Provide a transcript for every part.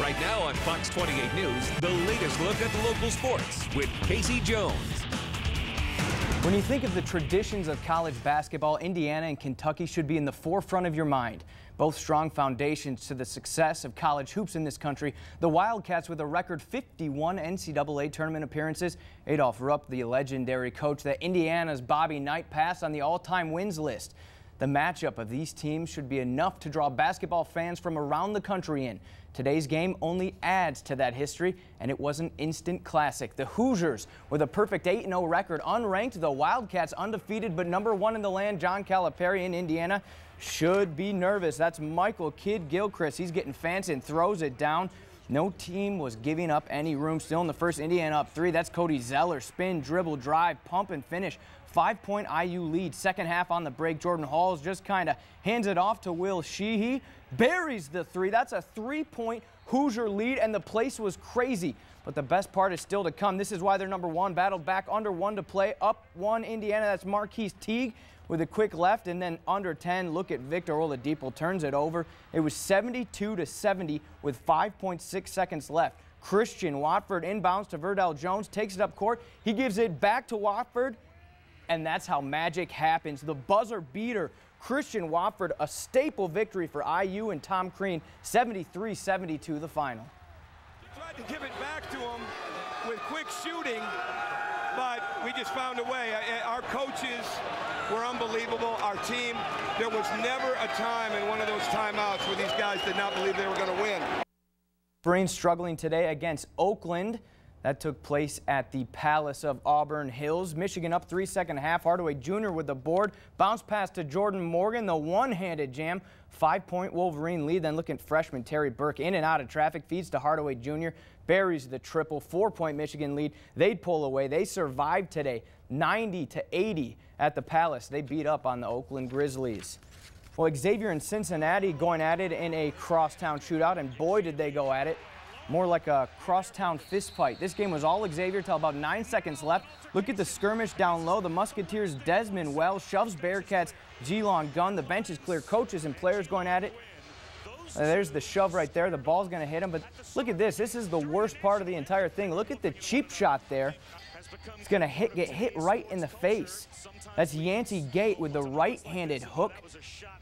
Right now on Fox 28 News, the latest look at the local sports with Casey Jones. When you think of the traditions of college basketball, Indiana and Kentucky should be in the forefront of your mind. Both strong foundations to the success of college hoops in this country. The Wildcats with a record 51 NCAA tournament appearances. Adolph Rupp, the legendary coach that Indiana's Bobby Knight passed on the all-time wins list. The matchup of these teams should be enough to draw basketball fans from around the country in. Today's game only adds to that history, and it was an instant classic. The Hoosiers with a perfect 8-0 record, unranked. The Wildcats undefeated, but #1 in the land, John Calipari in Indiana, should be nervous. That's Michael Kidd Gilchrist. He's getting fancy and throws it down. No team was giving up any room. Still in the first, Indiana up 3. That's Cody Zeller. Spin, dribble, drive, pump, and finish. 5-point IU lead. Second half on the break, Jordan Halls just kind of hands it off to Will Sheehy. Buries the 3. That's a 3-point Hoosier lead, and the place was crazy. But the best part is still to come. This is why they're #1. Battled back under 1 to play. Up 1 Indiana. That's Marquise Teague with a quick left, and then under 10. Look at Victor Oladipo. Turns it over. It was 72-70 with 5.6 seconds left. Christian Watford inbounds to Verdell Jones. Takes it up court. He gives it back to Watford. And that's how magic happens. The buzzer beater, Christian Watford, a staple victory for IU and Tom Crean, 73-72 the final. Tried to give it back to him with quick shooting, but we just found a way. Our coaches were unbelievable. Our team, there was never a time in one of those timeouts where these guys did not believe they were going to win. Wolverines struggling today against Oakland. That took place at the Palace of Auburn Hills. Michigan up 3 second half. Hardaway Jr. with the board. Bounce pass to Jordan Morgan. The one-handed jam. 5-point Wolverine lead. Then look at freshman Terry Burke in and out of traffic. Feeds to Hardaway Jr. Buries the triple. 4-point Michigan lead. They'd pull away. They survived today. 90-80 at the Palace. They beat up on the Oakland Grizzlies. Well, Xavier and Cincinnati going at it in a crosstown shootout, and boy did they go at it. More like a crosstown fistfight. This game was all Xavier till about 9 seconds left. Look at the skirmish down low. The Musketeers' Desmond Wells shoves Bearcats' G-Long Gunn. The bench is clear. Coaches and players going at it. There's the shove right there. The ball's going to hit him. But look at this. This is the worst part of the entire thing. Look at the cheap shot there. It's going to get hit right in the face. That's Yancey Gate with the right-handed hook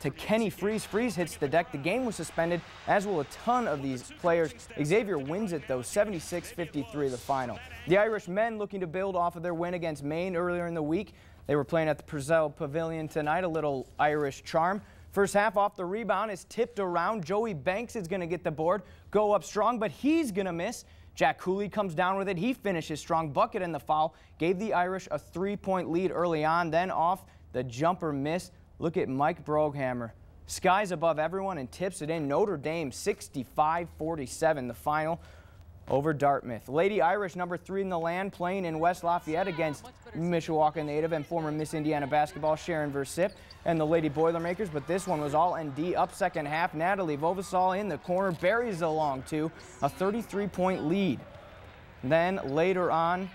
to Kenny Freeze. Freeze hits the deck. The game was suspended, as will a ton of these players. Xavier wins it, though, 76-53 the final. The Irish men looking to build off of their win against Maine earlier in the week. They were playing at the Purcell Pavilion tonight, a little Irish charm. First half off the rebound is tipped around. Joey Banks is going to get the board, go up strong, but he's going to miss. Jack Cooley comes down with it. He finishes strong. Bucket in the foul. Gave the Irish a 3-point lead early on. Then off the jumper miss. Look at Mike Broghammer. Skies above everyone and tips it in. Notre Dame 65-47 the final over Dartmouth. Lady Irish #3 in the land playing in West Lafayette against Mishawaka native and former Miss Indiana basketball Sharon Versip and the Lady Boilermakers, but this one was all ND. Up second half, Natalie Vovasol in the corner, buries along to a 33-point lead. Then later on,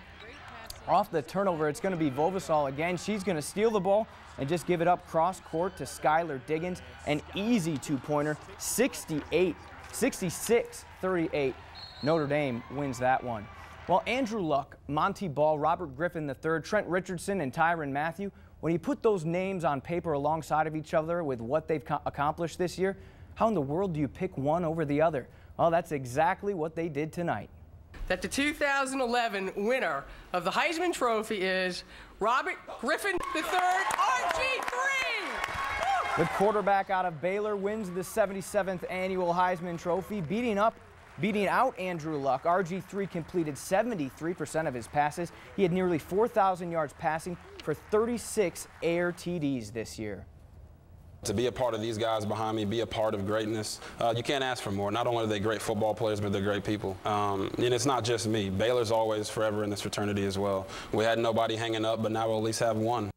off the turnover, it's going to be Vovasol again. She's going to steal the ball and just give it up cross court to Skylar Diggins. An easy 2-pointer, 66-38. Notre Dame wins that one. Well, Andrew Luck, Monty Ball, Robert Griffin III, Trent Richardson, and Tyrann Mathieu, when you put those names on paper alongside of each other with what they've accomplished this year, how in the world do you pick one over the other? Well, that's exactly what they did tonight. That the 2011 winner of the Heisman Trophy is Robert Griffin III, RG3! The quarterback out of Baylor wins the 77th annual Heisman Trophy, beating out Andrew Luck. RG3 completed 73% of his passes. He had nearly 4,000 yards passing for 36 air TDs this year. To be a part of these guys behind me, be a part of greatness, you can't ask for more. Not only are they great football players, but they're great people. And it's not just me. Baylor's always forever in this fraternity as well. We had nobody hanging up, but now we'll at least have one.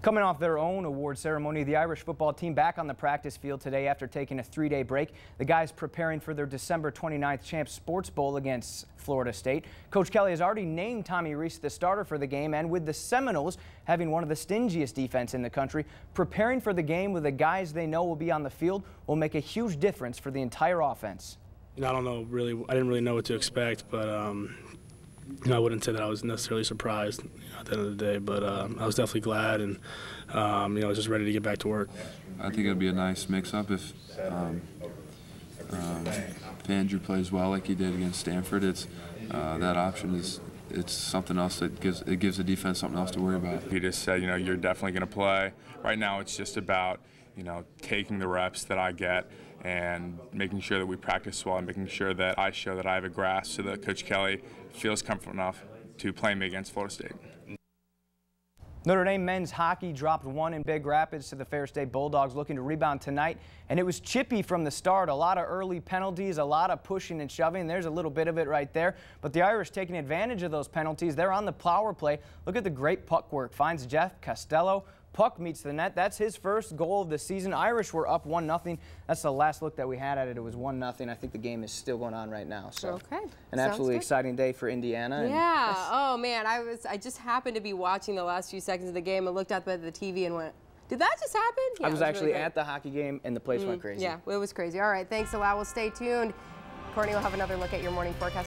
Coming off their own award ceremony, the Irish football team back on the practice field today after taking a 3-day break. The guys preparing for their December 29th Champs Sports Bowl against Florida State. Coach Kelly has already named Tommy Rees the starter for the game, and with the Seminoles having one of the stingiest defense in the country, preparing for the game with the guys they know will be on the field will make a huge difference for the entire offense. You know, I don't know really. I didn't really know what to expect, but you know, I wouldn't say that I was necessarily surprised, you know, at the end of the day. But I was definitely glad, and you know, I was just ready to get back to work. I think it'd be a nice mix-up if Andrew plays well like he did against Stanford. It's that option is. It's something else that gives the defense something else to worry about. He just said, you know, you're definitely going to play. Right now, it's just about, you know, taking the reps that I get and making sure that we practice well and making sure that I show that I have a grasp so that Coach Kelly feels comfortable enough to play me against Florida State. Notre Dame men's hockey dropped 1 in Big Rapids to the Ferris State Bulldogs, looking to rebound tonight. And it was chippy from the start. A lot of early penalties, a lot of pushing and shoving. There's a little bit of it right there. But the Irish taking advantage of those penalties. They're on the power play. Look at the great puck work. Finds Jeff Costello. Puck meets the net. That's his first goal of the season. Irish were up 1-0. That's the last look that we had at it. It was 1-0. I think the game is still going on right now. So okay. An absolutely exciting day for Indiana. Yeah. Oh man, I just happened to be watching the last few seconds of the game and looked up at the TV and went, did that just happen? Yeah, I was actually really at the hockey game and the place went crazy. Yeah, it was crazy. All right, thanks a lot. We'll stay tuned. Courtney will have another look at your morning forecast.